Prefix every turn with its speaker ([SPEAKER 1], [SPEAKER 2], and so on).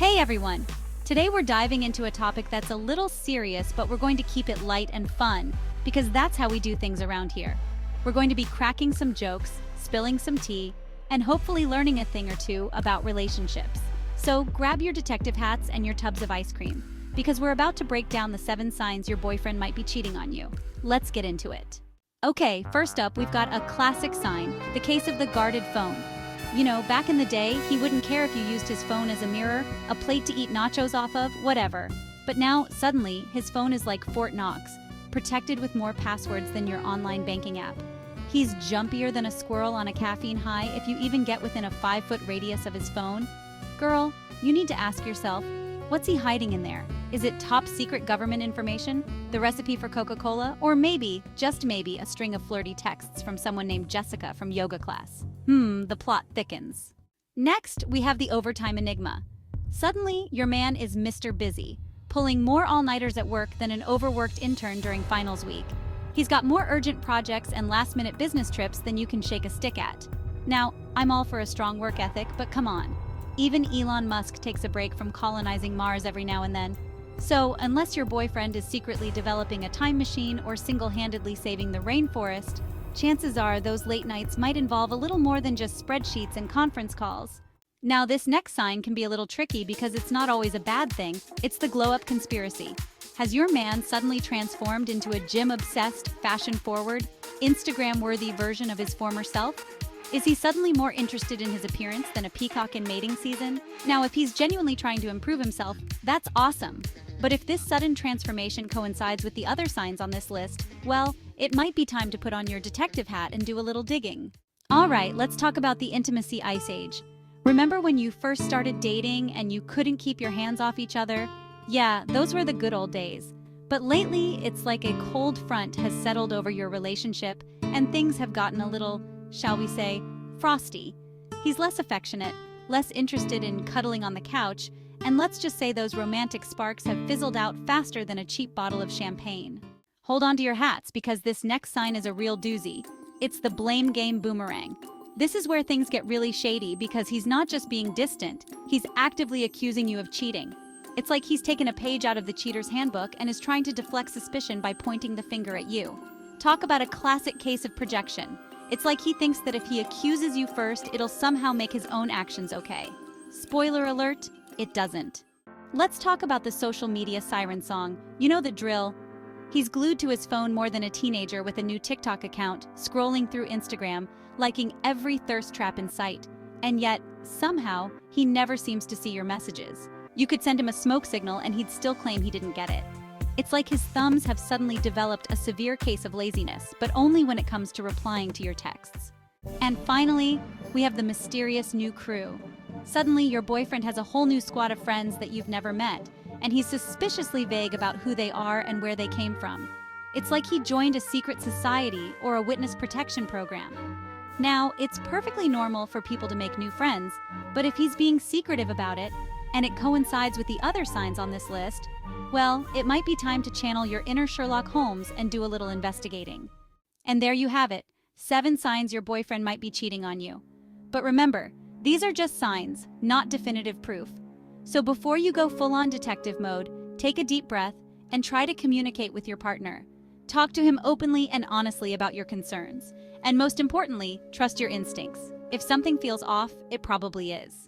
[SPEAKER 1] Hey everyone! Today we're diving into a topic that's a little serious, but we're going to keep it light and fun, because that's how we do things around here. We're going to be cracking some jokes, spilling some tea, and hopefully learning a thing or two about relationships. So grab your detective hats and your tubs of ice cream, because we're about to break down the 7 signs your boyfriend might be cheating on you. Let's get into it. Okay, first up, we've got a classic sign, the case of the guarded phone. You know, back in the day, he wouldn't care if you used his phone as a mirror, a plate to eat nachos off of, whatever. But now, suddenly, his phone is like Fort Knox, protected with more passwords than your online banking app. He's jumpier than a squirrel on a caffeine high if you even get within a 5-foot radius of his phone. Girl, you need to ask yourself, what's he hiding in there? Is it top secret government information? The recipe for Coca-Cola? Or maybe, just maybe, a string of flirty texts from someone named Jessica from yoga class? The plot thickens. Next, we have the Overtime Enigma. Suddenly, your man is Mr. Busy, pulling more all-nighters at work than an overworked intern during finals week. He's got more urgent projects and last-minute business trips than you can shake a stick at. Now, I'm all for a strong work ethic, but come on. Even Elon Musk takes a break from colonizing Mars every now and then. So, unless your boyfriend is secretly developing a time machine or single-handedly saving the rainforest, chances are those late nights might involve a little more than just spreadsheets and conference calls. Now, this next sign can be a little tricky because it's not always a bad thing. It's the glow-up conspiracy. Has your man suddenly transformed into a gym-obsessed, fashion-forward, Instagram-worthy version of his former self? Is he suddenly more interested in his appearance than a peacock in mating season? Now, if he's genuinely trying to improve himself, that's awesome. But if this sudden transformation coincides with the other signs on this list, well, it might be time to put on your detective hat and do a little digging. All right, let's talk about the intimacy ice age. Remember when you first started dating and you couldn't keep your hands off each other? Yeah, those were the good old days. But lately, it's like a cold front has settled over your relationship and things have gotten a little, shall we say, frosty. He's less affectionate, less interested in cuddling on the couch, and let's just say those romantic sparks have fizzled out faster than a cheap bottle of champagne. Hold on to your hats because this next sign is a real doozy. It's the blame game Boomerang. This is where things get really shady because he's not just being distant, he's actively accusing you of cheating. It's like he's taken a page out of the cheater's handbook and is trying to deflect suspicion by pointing the finger at you. Talk about a classic case of projection. It's like he thinks that if he accuses you first, it'll somehow make his own actions okay. Spoiler alert, it doesn't. Let's talk about the social media Siren song. You know the drill. He's glued to his phone more than a teenager with a new TikTok account, scrolling through Instagram, liking every thirst trap in sight. And yet, somehow, he never seems to see your messages. You could send him a smoke signal and he'd still claim he didn't get it. It's like his thumbs have suddenly developed a severe case of laziness, but only when it comes to replying to your texts. And finally, we have the Mysterious New Cre. Suddenly, your boyfriend has a whole new squad of friends that you've never met, and he's suspiciously vague about who they are and where they came from. It's like he joined a secret society or a witness protection program. Now, it's perfectly normal for people to make new friends, but if he's being secretive about it, and it coincides with the other signs on this list, well, it might be time to channel your inner Sherlock Holmes and do a little investigating. And there you have it, 7 signs your boyfriend might be cheating on you. But remember, these are just signs, not definitive proof. So before you go full-on detective mode, take a deep breath and try to communicate with your partner. Talk to him openly and honestly about your concerns. And most importantly, trust your instincts. If something feels off, it probably is.